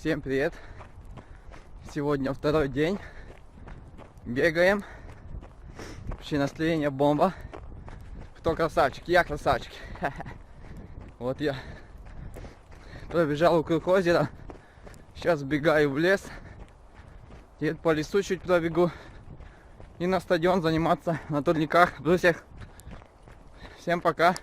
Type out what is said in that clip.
Всем привет! Сегодня второй день. Бегаем. Вообще настроение бомба. Кто красавчик? Я красавчик. Вот я пробежал вокруг озера. Сейчас бегаю в лес. Теперь по лесу чуть пробегу. И на стадион заниматься на турниках, брусьях. Всем пока!